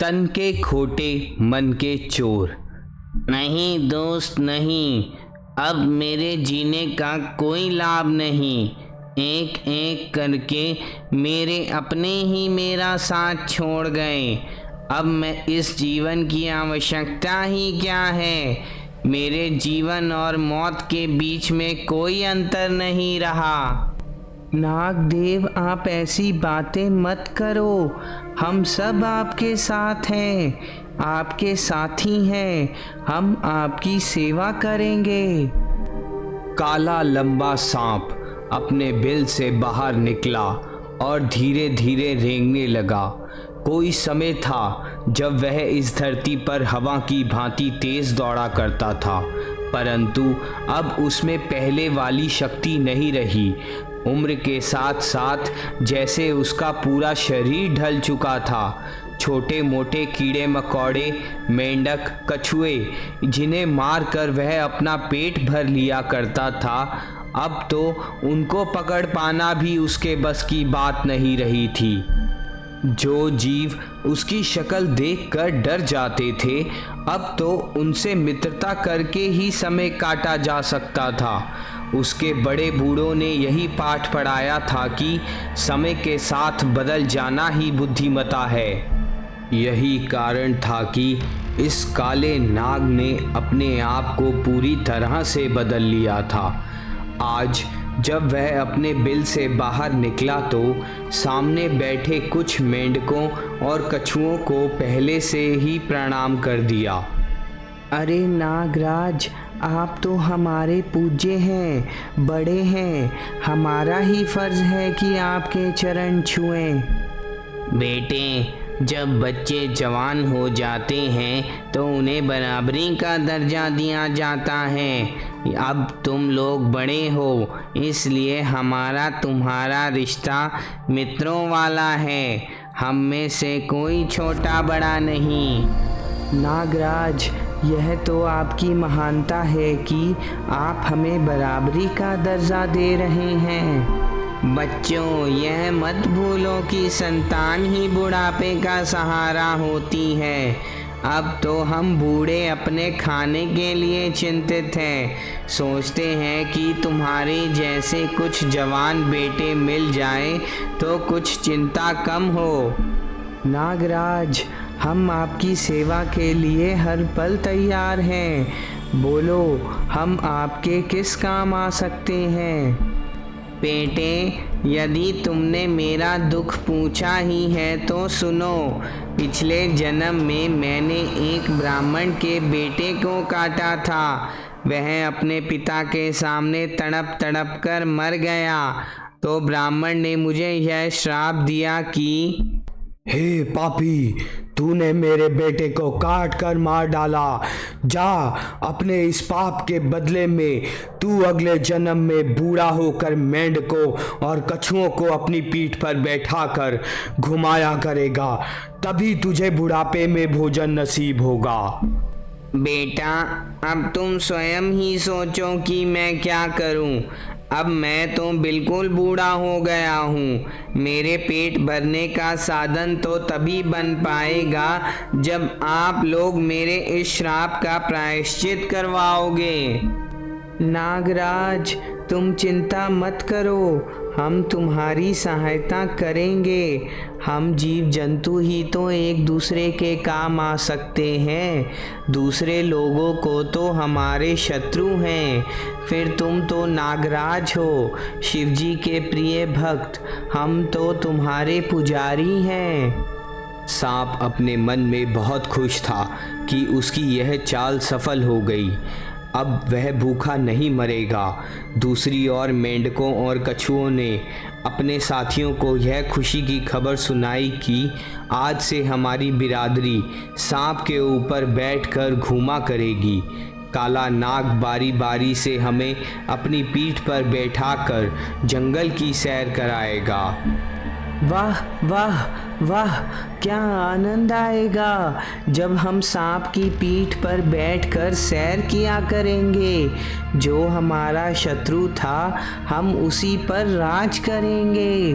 तन के खोटे मन के चोर। नहीं दोस्त नहीं, अब मेरे जीने का कोई लाभ नहीं। एक एक करके मेरे अपने ही मेरा साथ छोड़ गए। अब मैं इस जीवन की आवश्यकता ही क्या है। मेरे जीवन और मौत के बीच में कोई अंतर नहीं रहा। नागदेव, आप ऐसी बातें मत करो। हम सब आपके साथ हैं, आपके साथी हैं। हम आपकी सेवा करेंगे। काला लंबा सांप अपने बिल से बाहर निकला और धीरे धीरे रेंगने लगा। कोई समय था जब वह इस धरती पर हवा की भांति तेज दौड़ा करता था, परंतु अब उसमें पहले वाली शक्ति नहीं रही। उम्र के साथ साथ जैसे उसका पूरा शरीर ढल चुका था। छोटे मोटे कीड़े मकोड़े, मेंढक, कछुए, जिन्हें मार कर वह अपना पेट भर लिया करता था, अब तो उनको पकड़ पाना भी उसके बस की बात नहीं रही थी। जो जीव उसकी शक्ल देखकर डर जाते थे, अब तो उनसे मित्रता करके ही समय काटा जा सकता था। उसके बड़े बूढ़ों ने यही पाठ पढ़ाया था कि समय के साथ बदल जाना ही बुद्धिमता है। यही कारण था कि इस काले नाग ने अपने आप को पूरी तरह से बदल लिया था। आज जब वह अपने बिल से बाहर निकला तो सामने बैठे कुछ मेंढकों और कछुओं को पहले से ही प्रणाम कर दिया। अरे नागराज, आप तो हमारे पूज्य हैं, बड़े हैं। हमारा ही फर्ज है कि आपके चरण छुएं। बेटे, जब बच्चे जवान हो जाते हैं तो उन्हें बराबरी का दर्जा दिया जाता है। अब तुम लोग बड़े हो, इसलिए हमारा तुम्हारा रिश्ता मित्रों वाला है। हम में से कोई छोटा बड़ा नहीं। नागराज, यह तो आपकी महानता है कि आप हमें बराबरी का दर्जा दे रहे हैं। बच्चों, यह मत भूलो कि संतान ही बुढ़ापे का सहारा होती है। अब तो हम बूढ़े अपने खाने के लिए चिंतित हैं। सोचते हैं कि तुम्हारे जैसे कुछ जवान बेटे मिल जाएं तो कुछ चिंता कम हो। नागराज, हम आपकी सेवा के लिए हर पल तैयार हैं। बोलो, हम आपके किस काम आ सकते हैं? बेटे, यदि तुमने मेरा दुख पूछा ही है तो सुनो। पिछले जन्म में मैंने एक ब्राह्मण के बेटे को काटा था। वह अपने पिता के सामने तड़प तड़प कर मर गया, तो ब्राह्मण ने मुझे यह श्राप दिया कि हे पापी, तूने मेरे बेटे को काट कर मार डाला। जा, अपने इस पाप के बदले में तू अगले जन्म में बूढ़ा होकर मेंढकों और कछुओं को अपनी पीठ पर बैठा कर घुमाया करेगा। तभी तुझे बुढ़ापे में भोजन नसीब होगा। बेटा, अब तुम स्वयं ही सोचो कि मैं क्या करूं। अब मैं तो बिल्कुल बूढ़ा हो गया हूँ। मेरे पेट भरने का साधन तो तभी बन पाएगा जब आप लोग मेरे इस श्राप का प्रायश्चित करवाओगे। नागराज, तुम चिंता मत करो, हम तुम्हारी सहायता करेंगे। हम जीव जंतु ही तो एक दूसरे के काम आ सकते हैं। दूसरे लोगों को तो हमारे शत्रु हैं। फिर तुम तो नागराज हो, शिवजी के प्रिय भक्त। हम तो तुम्हारे पुजारी हैं। सांप अपने मन में बहुत खुश था कि उसकी यह चाल सफल हो गई। अब वह भूखा नहीं मरेगा। दूसरी ओर मेंढकों और कछुओं ने अपने साथियों को यह खुशी की खबर सुनाई कि आज से हमारी बिरादरी सांप के ऊपर बैठकर घूमा करेगी। काला नाग बारी बारी से हमें अपनी पीठ पर बैठाकर जंगल की सैर कराएगा। वाह वाह वाह, क्या आनंद आएगा जब हम सांप की पीठ पर बैठकर सैर किया करेंगे। जो हमारा शत्रु था, हम उसी पर राज करेंगे।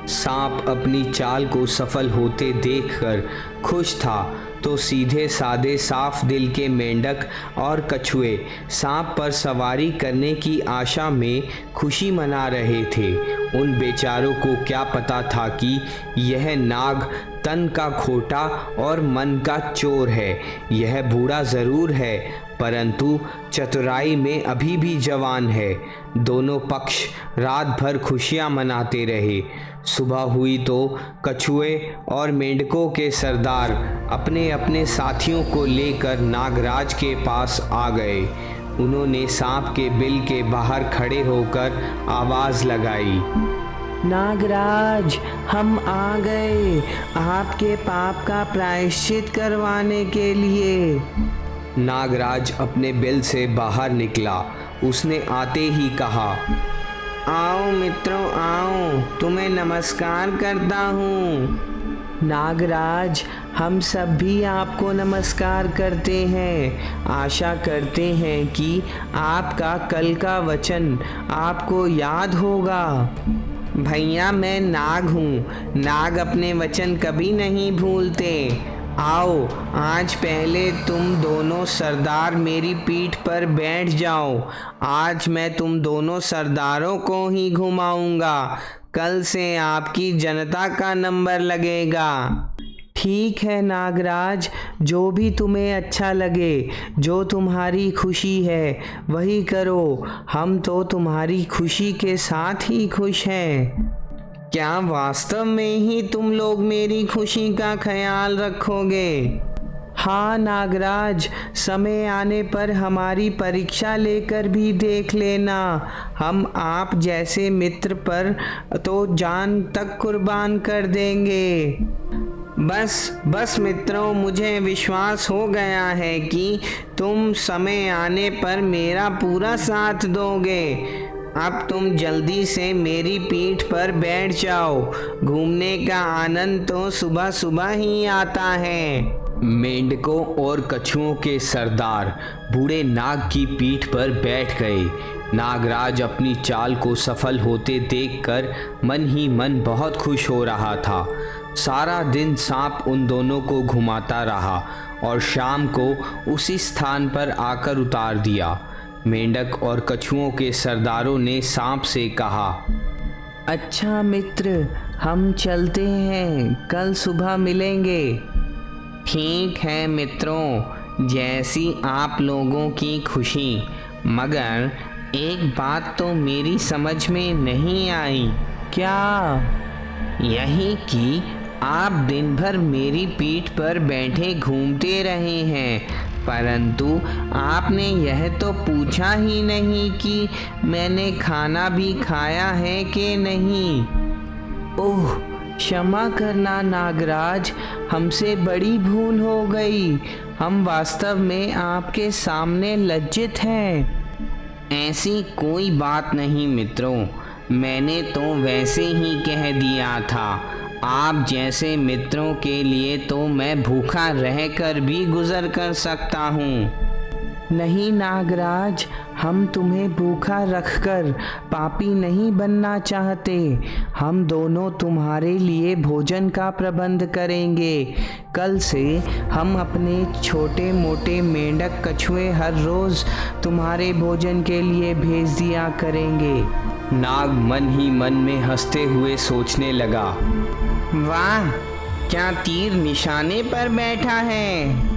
सांप अपनी चाल को सफल होते देखकर खुश था तो सीधे साधे साफ दिल के मेंढक और कछुए सांप पर सवारी करने की आशा में खुशी मना रहे थे। उन बेचारों को क्या पता था कि यह नाग तन का खोटा और मन का चोर है। यह बूढ़ा ज़रूर है परंतु चतुराई में अभी भी जवान है। दोनों पक्ष रात भर खुशियां मनाते रहे। सुबह हुई तो कछुए और मेंढकों के सरदार अपने अपने साथियों को लेकर नागराज के पास आ गए। उन्होंने सांप के बिल के बाहर खड़े होकर आवाज़ लगाई, नागराज, हम आ गए आपके पाप का प्रायश्चित करवाने के लिए। नागराज अपने बिल से बाहर निकला। उसने आते ही कहा, आओ मित्रों आओ, तुम्हें नमस्कार करता हूँ। नागराज, हम सब भी आपको नमस्कार करते हैं। आशा करते हैं कि आपका कल का वचन आपको याद होगा। भैया, मैं नाग हूँ। नाग अपने वचन कभी नहीं भूलते। आओ, आज पहले तुम दोनों सरदार मेरी पीठ पर बैठ जाओ। आज मैं तुम दोनों सरदारों को ही घुमाऊंगा। कल से आपकी जनता का नंबर लगेगा। ठीक है नागराज, जो भी तुम्हें अच्छा लगे, जो तुम्हारी खुशी है वही करो। हम तो तुम्हारी खुशी के साथ ही खुश हैं। क्या वास्तव में ही तुम लोग मेरी खुशी का ख्याल रखोगे? हाँ नागराज, समय आने पर हमारी परीक्षा लेकर भी देख लेना। हम आप जैसे मित्र पर तो जान तक कुर्बान कर देंगे। बस मित्रों, मुझे विश्वास हो गया है कि तुम समय आने पर मेरा पूरा साथ दोगे। अब तुम जल्दी से मेरी पीठ पर बैठ जाओ। घूमने का आनंद तो सुबह सुबह ही आता है। मेंढकों और कछुओं के सरदार बूढ़े नाग की पीठ पर बैठ गए। नागराज अपनी चाल को सफल होते देखकर मन ही मन बहुत खुश हो रहा था। सारा दिन सांप उन दोनों को घुमाता रहा और शाम को उसी स्थान पर आकर उतार दिया। मेंढक और कछुओं के सरदारों ने सांप से कहा, अच्छा मित्र, हम चलते हैं, कल सुबह मिलेंगे। ठीक है मित्रों, जैसी आप लोगों की खुशी। मगर एक बात तो मेरी समझ में नहीं आई। क्या? यही कि आप दिन भर मेरी पीठ पर बैठे घूमते रहे हैं, परंतु आपने यह तो पूछा ही नहीं कि मैंने खाना भी खाया है कि नहीं। ओह, क्षमा करना नागराज, हमसे बड़ी भूल हो गई। हम वास्तव में आपके सामने लज्जित हैं। ऐसी कोई बात नहीं मित्रों, मैंने तो वैसे ही कह दिया था। आप जैसे मित्रों के लिए तो मैं भूखा रहकर भी गुजर कर सकता हूँ। नहीं नागराज, हम तुम्हें भूखा रखकर पापी नहीं बनना चाहते। हम दोनों तुम्हारे लिए भोजन का प्रबंध करेंगे। कल से हम अपने छोटे मोटे मेंढक कछुए हर रोज़ तुम्हारे भोजन के लिए भेज दिया करेंगे। नाग मन ही मन में हंसते हुए सोचने लगा, वाह, क्या तीर निशाने पर बैठा है।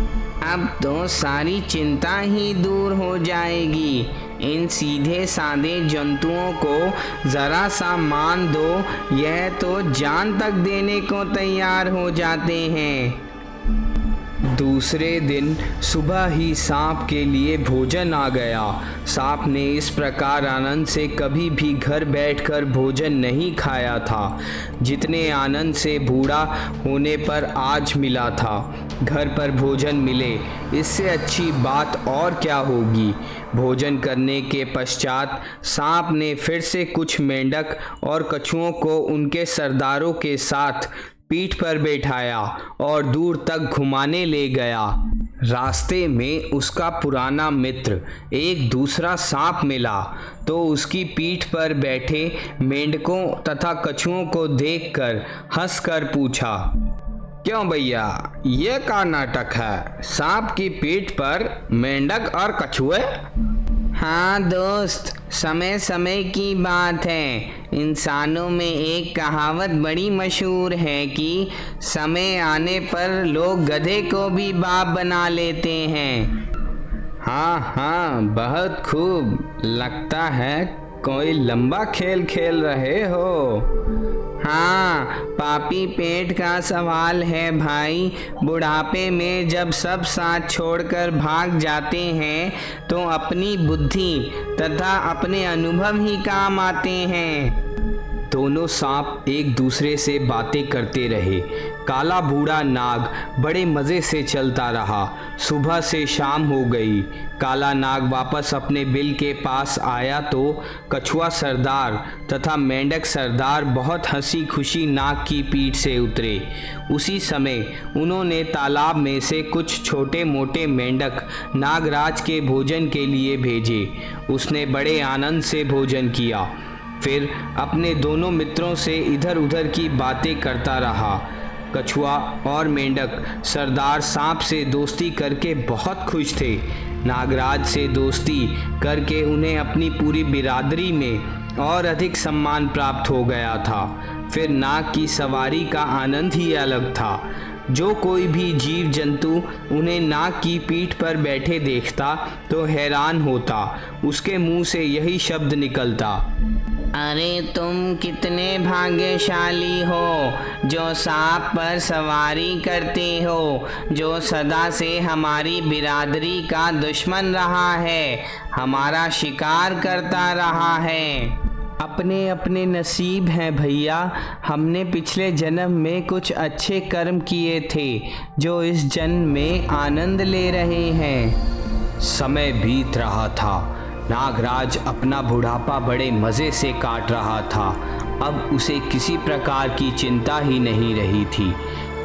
अब तो सारी चिंता ही दूर हो जाएगी। इन सीधे साधे जंतुओं को ज़रा सा मान दो, यह तो जान तक देने को तैयार हो जाते हैं। दूसरे दिन सुबह ही सांप के लिए भोजन आ गया। सांप ने इस प्रकार आनंद से कभी भी घर बैठकर भोजन नहीं खाया था जितने आनंद से बूढ़ा होने पर आज मिला था। घर पर भोजन मिले, इससे अच्छी बात और क्या होगी। भोजन करने के पश्चात सांप ने फिर से कुछ मेंढक और कछुओं को उनके सरदारों के साथ पीठ पर बैठाया और दूर तक घुमाने ले गया। रास्ते में उसका पुराना मित्र एक दूसरा सांप मिला तो उसकी पीठ पर बैठे मेंढकों तथा कछुओं को देखकर हंसकर पूछा, क्यों भैया, ये क्या नाटक है? सांप की पीठ पर मेंढक और कछुए? हाँ दोस्त, समय समय की बात है। इंसानों में एक कहावत बड़ी मशहूर है कि समय आने पर लोग गधे को भी बाप बना लेते हैं। हाँ हाँ, बहुत खूब। लगता है कोई लंबा खेल खेल रहे हो। हाँ, पापी पेट का सवाल है भाई। बुढ़ापे में जब सब साथ छोड़कर भाग जाते हैं तो अपनी बुद्धि तथा अपने अनुभव ही काम आते हैं। दोनों सांप एक दूसरे से बातें करते रहे। काला बूढ़ा नाग बड़े मज़े से चलता रहा। सुबह से शाम हो गई। काला नाग वापस अपने बिल के पास आया तो कछुआ सरदार तथा मेंढक सरदार बहुत हंसी खुशी नाग की पीठ से उतरे। उसी समय उन्होंने तालाब में से कुछ छोटे मोटे मेंढक नागराज के भोजन के लिए भेजे। उसने बड़े आनंद से भोजन किया, फिर अपने दोनों मित्रों से इधर उधर की बातें करता रहा। कछुआ और मेंढक सरदार सांप से दोस्ती करके बहुत खुश थे। नागराज से दोस्ती करके उन्हें अपनी पूरी बिरादरी में और अधिक सम्मान प्राप्त हो गया था। फिर नाग की सवारी का आनंद ही अलग था। जो कोई भी जीव जंतु उन्हें नाग की पीठ पर बैठे देखता तो हैरान होता। उसके मुंह से यही शब्द निकलता, अरे तुम कितने भाग्यशाली हो जो सांप पर सवारी करते हो, जो सदा से हमारी बिरादरी का दुश्मन रहा है, हमारा शिकार करता रहा है। अपने अपने नसीब हैं भैया। हमने पिछले जन्म में कुछ अच्छे कर्म किए थे जो इस जन्म में आनंद ले रहे हैं। समय बीत रहा था। नागराज अपना बुढ़ापा बड़े मज़े से काट रहा था। अब उसे किसी प्रकार की चिंता ही नहीं रही थी।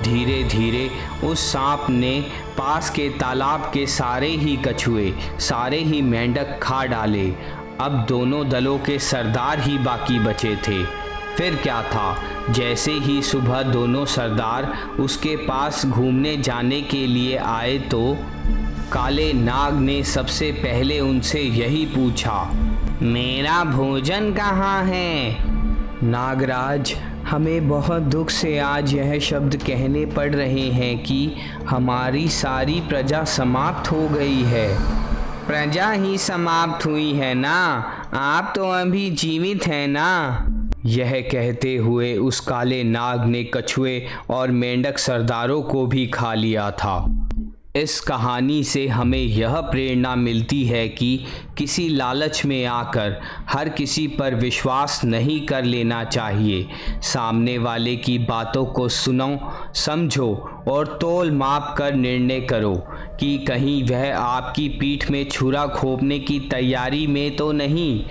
धीरे धीरे उस सांप ने पास के तालाब के सारे ही कछुए, सारे ही मेंढक खा डाले। अब दोनों दलों के सरदार ही बाकी बचे थे। फिर क्या था, जैसे ही सुबह दोनों सरदार उसके पास घूमने जाने के लिए आए तो काले नाग ने सबसे पहले उनसे यही पूछा, मेरा भोजन कहाँ है? नागराज, हमें बहुत दुख से आज यह शब्द कहने पड़ रहे हैं कि हमारी सारी प्रजा समाप्त हो गई है। प्रजा ही समाप्त हुई है ना? आप तो अभी जीवित हैं ना? यह कहते हुए उस काले नाग ने कछुए और मेंढक सरदारों को भी खा लिया था। इस कहानी से हमें यह प्रेरणा मिलती है कि किसी लालच में आकर हर किसी पर विश्वास नहीं कर लेना चाहिए। सामने वाले की बातों को सुनो, समझो और तोल माप कर निर्णय करो कि कहीं वह आपकी पीठ में छुरा घोंपने की तैयारी में तो नहीं।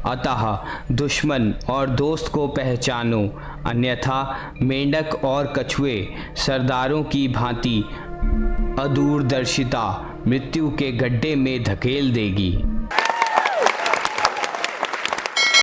अतः दुश्मन और दोस्त को पहचानो, अन्यथा मेंढक और कछुए सरदारों की भांति अदूरदर्शिता मृत्यु के गड्ढे में धकेल देगी।